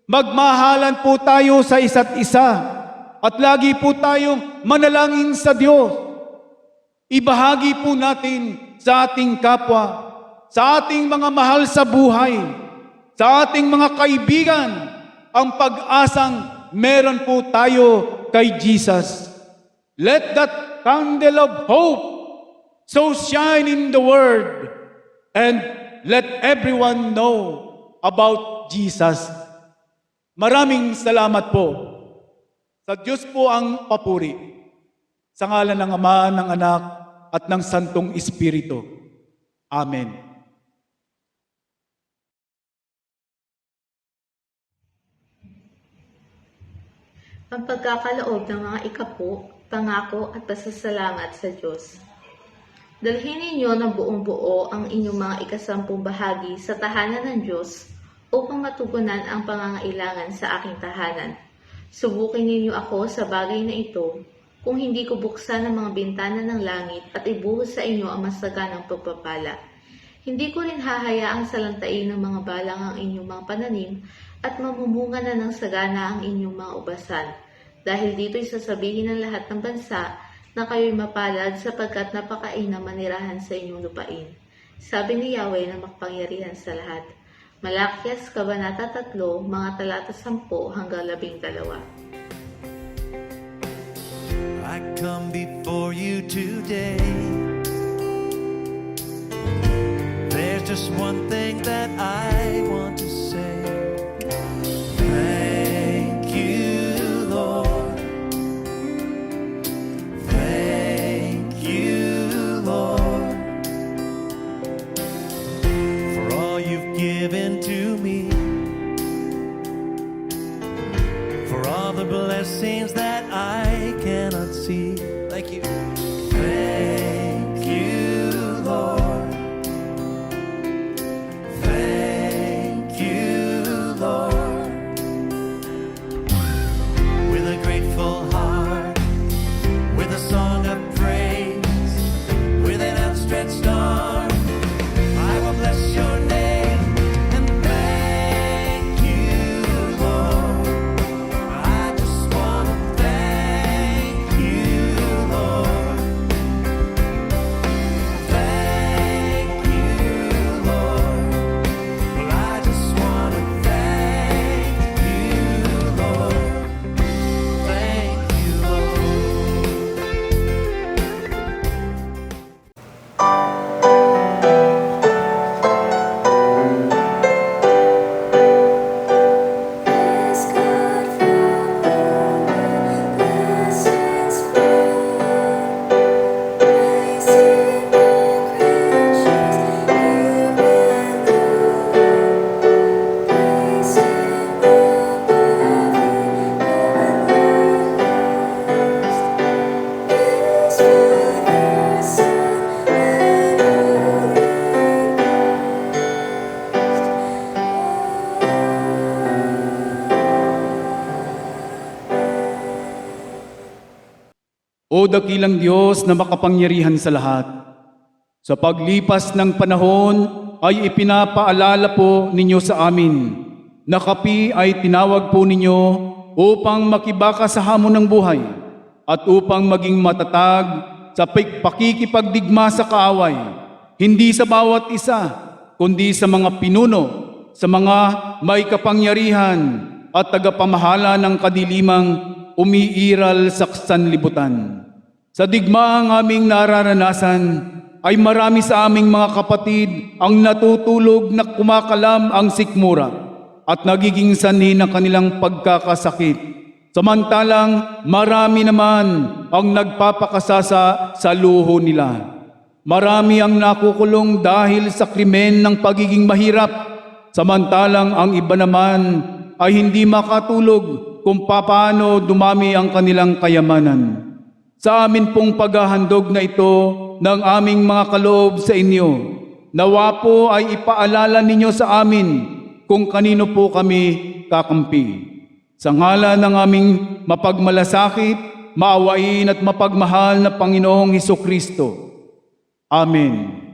A: Magmahalan po tayo sa isa't isa at lagi po tayong manalangin sa Diyos. Ibahagi po natin sa ating kapwa, sa ating mga mahal sa buhay, sa ating mga kaibigan, ang pag-asang meron po tayo kay Jesus. Let that candle of hope so shine in the world and let everyone know about Jesus. Maraming salamat po. Sa Diyos po ang papuri. Sa ngalan ng Ama, ng Anak, at ng Santong Espiritu. Amen.
B: Ang pagkakaloob ng mga ikapu, pangako at pasasalamat sa Diyos. Dalhin ninyo ng buong buo ang inyong mga ikasampung bahagi sa tahanan ng Diyos upang matugunan ang pangangailangan sa aking tahanan. Subukin ninyo ako sa bagay na ito kung hindi ko buksan ang mga bintana ng langit at ibuhos sa inyo ang masaganang pagpapala. Hindi ko rin hahayaang salantain ng mga balang ang inyong mga pananim at mamumunga na ng sagana ang inyong mga ubasan. Dahil dito'y sasabihin ng lahat ng bansa na kayo'y mapalad sapagkat napakainang manirahan sa inyong lupain. Sabi ni Yahweh na makapangyarihan sa lahat. Malakyas, Kabanata 3, mga talata 10 hanggang 12.
C: I come before you today. There's just one thing that I want to say. Thank you, Lord. Thank you, Lord, for all you've given to me, for all the blessings that I cannot see. Thank you. Thank you, Lord. Thank you, Lord. With a grateful heart, with a song of praise, with an outstretched arm, I will bless your name and thank you, Lord. I just want to thank you, Lord. Thank you, Lord. Well, I just want to thank you, Lord. Thank you, Lord.
G: Bless God forever, blessings flow. Praise Him in creatures here below. Praise Him above heaven and earth. His Father, Son, and Holy
A: O dakilang Diyos na makapangyarihan sa lahat, sa paglipas ng panahon ay ipinapaalala po ninyo sa amin na kapi ay tinawag po ninyo upang makibaka sa hamon ng buhay at upang maging matatag sa pakikipagdigma sa kaaway, hindi sa bawat isa, kundi sa mga pinuno, sa mga may kapangyarihan at tagapamahala ng kadilimang umiiral sa sanlibutan. Sa digmaang aming nararanasan, ay marami sa aming mga kapatid ang natutulog na kumakalam ang sikmura at nagiging sanhi ng kanilang pagkakasakit. Samantalang marami naman ang nagpapakasasa sa luho nila. Marami ang nakukulong dahil sa krimen ng pagiging mahirap, samantalang ang iba naman ay hindi makatulog kung papaano dumami ang kanilang kayamanan. Sa amin pong paghahandog na ito ng aming mga kaloob sa inyo, nawa po ay ipaalala ninyo sa amin kung kanino po kami kakampi. Sa ngalan ng aming mapagmalasakit, maawain at mapagmahal na Panginoong Hesukristo. Amen.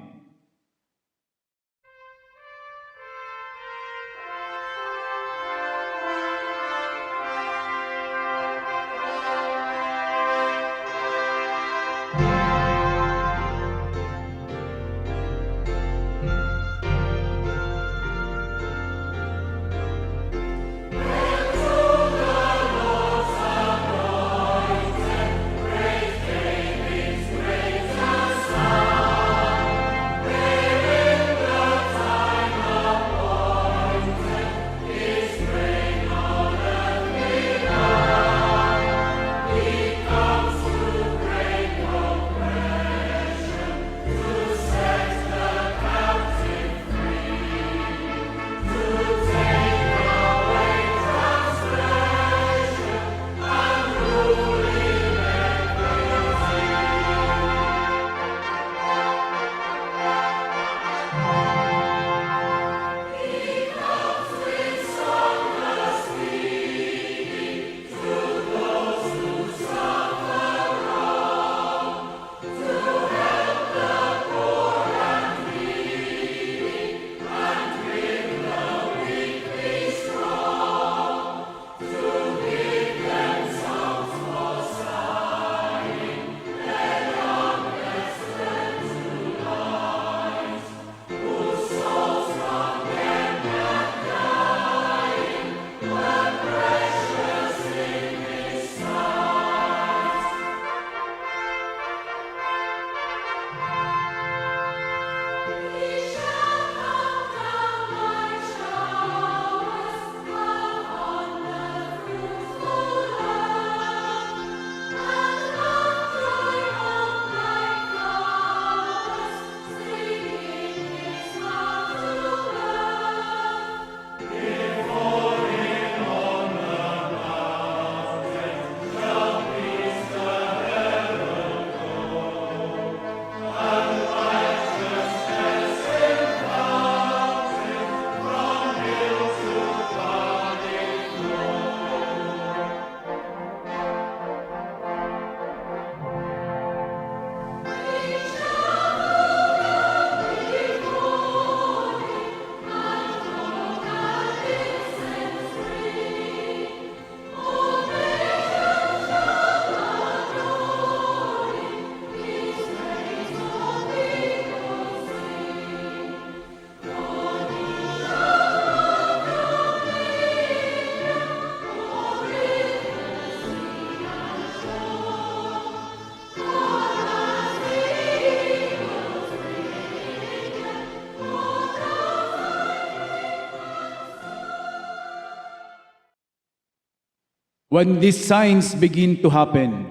A: When these signs begin to happen,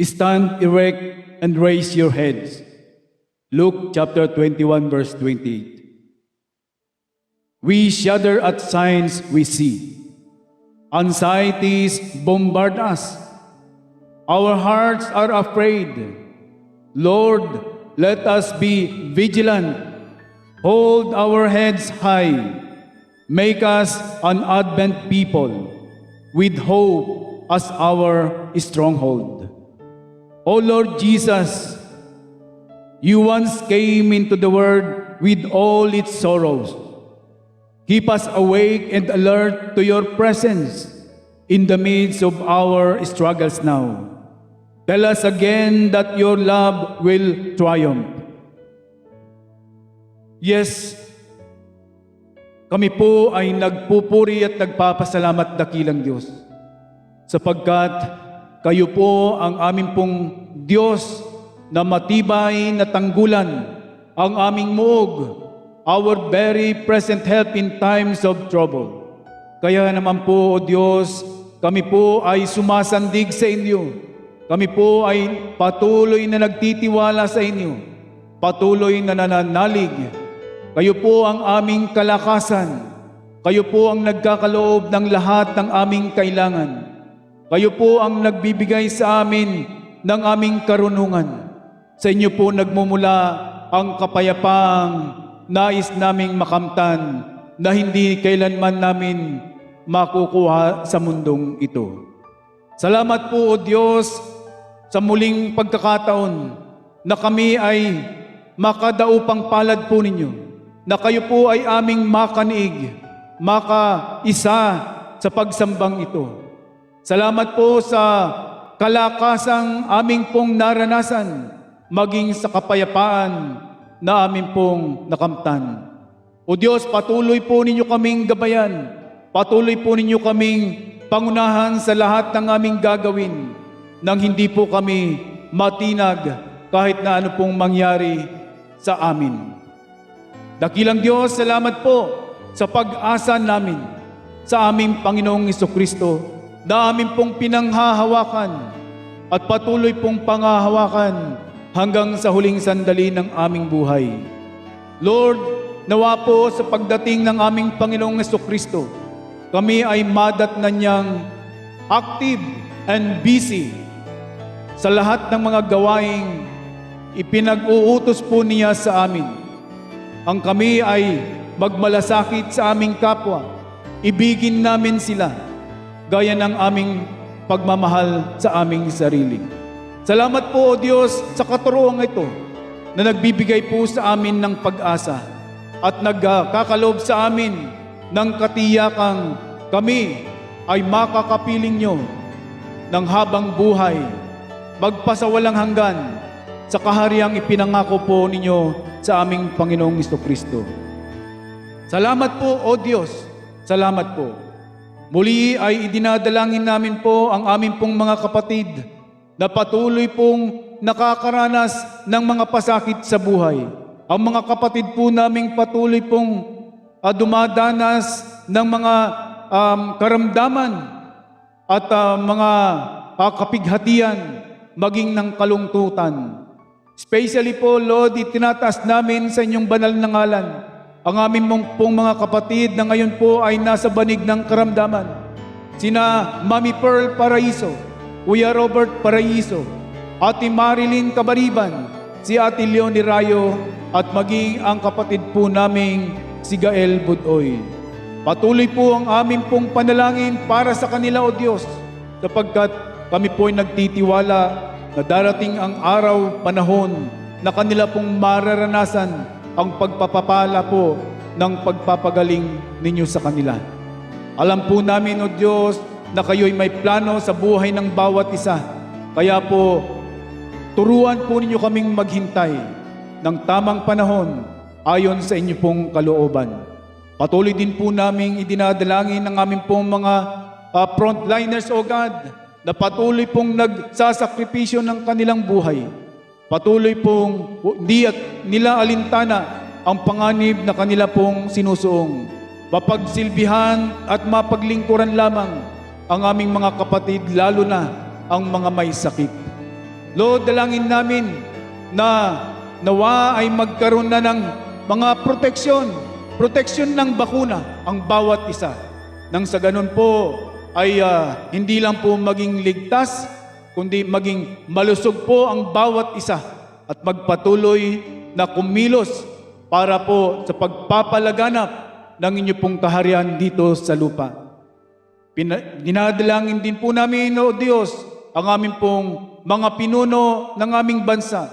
A: stand erect and raise your heads. Luke chapter 21 verse 28. We shudder at signs we see. Anxieties bombard us. Our hearts are afraid. Lord, let us be vigilant. Hold our heads high. Make us an Advent people with hope as our stronghold. O Lord Jesus, you once came into the world with all its sorrows. Keep us awake and alert to your presence in the midst of our struggles now. Tell us again that your love will triumph. Yes, kami po ay nagpupuri at nagpapasalamat dakilang Diyos, sapagkat kayo po ang aming pong Diyos na matibay na tanggulan, ang aming muog, our very present help in times of trouble. Kaya naman po, O Diyos, kami po ay sumasandig sa inyo. Kami po ay patuloy na nagtitiwala sa inyo, patuloy na nananalig. Kayo po ang aming kalakasan. Kayo po ang nagkakaloob ng lahat ng aming kailangan. Kayo po ang nagbibigay sa amin ng aming karunungan. Sa inyo po nagmumula ang kapayapaang nais naming makamtan na hindi kailanman namin makukuha sa mundong ito. Salamat po, O Diyos, sa muling pagkakataon na kami ay makadaupang palad po ninyo, na kayo po ay aming makaniig, makaisa sa pagsambang ito. Salamat po sa kalakasang aming pong naranasan, maging sa kapayapaan na aming pong nakamtan. O Diyos, patuloy po ninyo kaming gabayan, patuloy po ninyo kaming pangunahan sa lahat ng aming gagawin, nang hindi po kami matinag kahit na ano pong mangyari sa amin. Dakilang Diyos, salamat po sa pag-asa namin sa aming Panginoong Jesucristo na amin pong pinanghahawakan at patuloy pong panghahawakan hanggang sa huling sandali ng aming buhay. Lord, nawa po sa pagdating ng aming Panginoong Jesucristo, kami ay madatnan niyang active and busy sa lahat ng mga gawaing ipinag-uutos po niya sa amin. Ang kami ay magmalasakit sa aming kapwa, ibigin namin sila, gaya ng aming pagmamahal sa aming sarili. Salamat po, O Diyos, sa katuruang ito na nagbibigay po sa amin ng pag-asa at nagkakalob sa amin ng katiyakang kami ay makakapiling nyo ng habang buhay, magpasawalang hanggan sa kahariang ipinangako po ninyo sa aming Panginoong Jesucristo. Salamat po, O Diyos. Salamat po. Muli ay idinadalangin namin po ang aming pong mga kapatid na patuloy pong nakakaranas ng mga pasakit sa buhay. Ang mga kapatid po naming patuloy pong dumadanas ng mga karamdaman at mga kapighatian, maging ng kalungkutan. Especially po, Lord, itinataas namin sa inyong banal na ngalan ang aming pong mga kapatid na ngayon po ay nasa banig ng karamdaman. Sina Mami Pearl Paraiso, Kuya Robert Paraiso, Ate Marilyn Kabariban, si Ate Leonie Rayo, at maging ang kapatid po naming si Gael Budoy. Patuloy po ang aming pong panalangin para sa kanila, O Diyos, sapagkat kami po ay nagtitiwala na darating ang araw, panahon na kanila pong mararanasan ang pagpapapala po ng pagpapagaling ninyo sa kanila. Alam po namin, O Diyos, na kayo'y may plano sa buhay ng bawat isa. Kaya po, turuan po ninyo kaming maghintay ng tamang panahon ayon sa inyo pong kalooban. Patuloy din po naming idinadalangin ng aming pong mga frontliners, O God, na patuloy pong nagsasakripisyo ng kanilang buhay. Patuloy pong hindi nila alintana ang panganib na kanila pong sinusuong. Mapagsilbihan at mapaglingkuran lamang ang aming mga kapatid, lalo na ang mga may sakit. Lord, dalangin namin na nawa ay magkaroon na ng mga proteksyon ng bakuna ang bawat isa. Nang sa ganun po, ay hindi lang po maging ligtas, kundi maging malusog po ang bawat isa at magpatuloy na kumilos para po sa pagpapalaganap ng inyo pong kaharian dito sa lupa. Dinadalangin din po namin, O Diyos, ang aming pong mga pinuno ng aming bansa.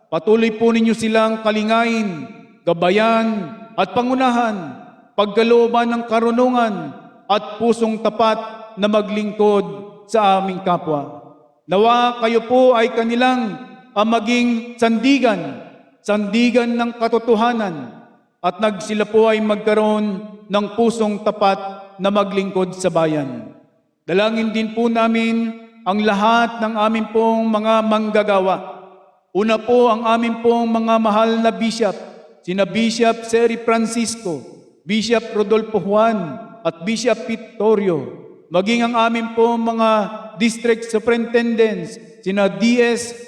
A: Patuloy po ninyo silang kalingain, gabayan at pangunahan, pagkalooban ng karunungan at pusong tapat na maglingkod sa aming kapwa. Nawa kayo po ay kanilang maging sandigan ng katotohanan at sila po ay magkaroon ng pusong tapat na maglingkod sa bayan. Dalangin din po namin ang lahat ng amin pong mga manggagawa. Una po ang amin pong mga mahal na bishop, sina Bishop Seri Francisco, Bishop Rodolfo Juan at Bishop Victorio, maging ang amin pong mga district superintendents, sina DS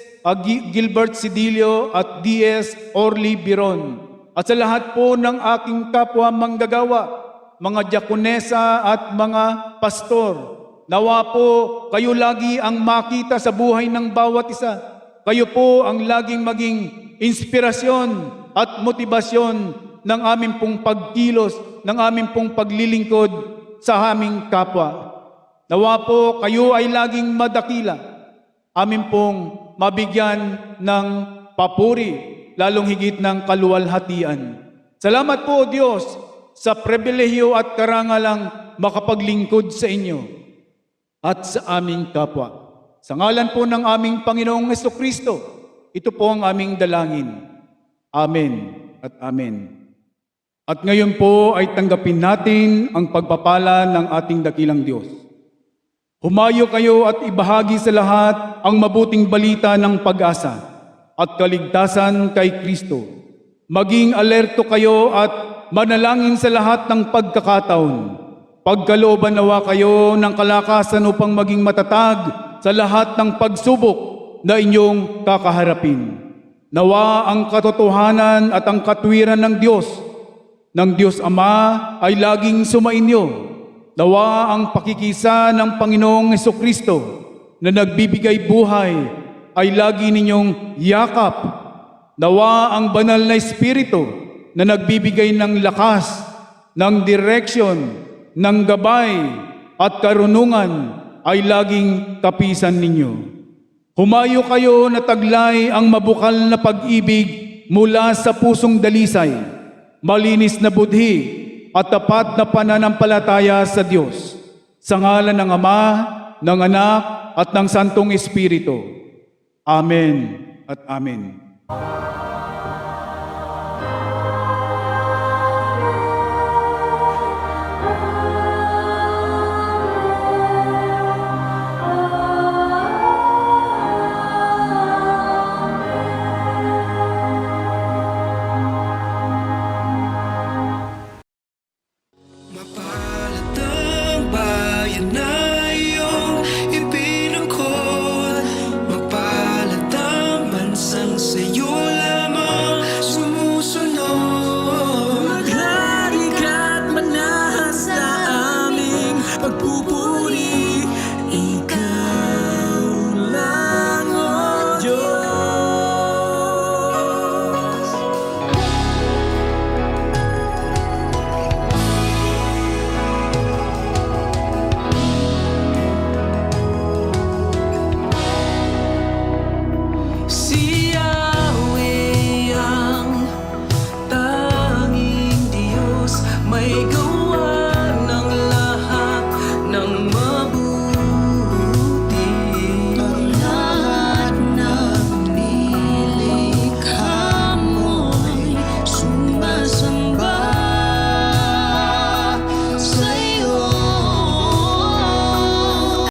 A: Gilbert Sidilio at DS Orly Biron. At sa lahat po ng aking kapwa manggagawa, mga diakonesa at mga pastor, nawa po kayo lagi ang makita sa buhay ng bawat isa. Kayo po ang laging maging inspirasyon at motibasyon ng aming pong pagkilos, ng aming pong paglilingkod sa aming kapwa. Nawa po kayo ay laging madakila, amin pong mabigyan ng papuri, lalong higit ng kaluwalhatian. Salamat po, O Diyos, sa pribilehyo at karangalang makapaglingkod sa inyo at sa aming kapwa. Sa ngalan po ng aming Panginoong Hesukristo, ito po ang aming dalangin. Amen at amen. At ngayon po ay tanggapin natin ang pagpapala ng ating dakilang Diyos. Humayo kayo at ibahagi sa lahat ang mabuting balita ng pag-asa at kaligtasan kay Kristo. Maging alerto kayo at manalangin sa lahat ng pagkakataon. Pagkalooban nawa kayo ng kalakasan upang maging matatag sa lahat ng pagsubok na inyong kakaharapin. Nawa ang katotohanan at ang katwiran ng Diyos Ama ay laging sumainyo. Nawa ang pakikisa ng Panginoong Hesukristo na nagbibigay buhay ay lagi ninyong yakap. Nawa ang banal na Espiritu na nagbibigay ng lakas, ng direksyon, ng gabay at karunungan ay laging kapisan ninyo. Humayo kayo na taglay ang mabukal na pag-ibig mula sa pusong dalisay, malinis na budhi at tapat na pananampalataya sa Diyos. Sa ngalan ng Ama, ng Anak at ng Santong Espiritu. Amen at amen.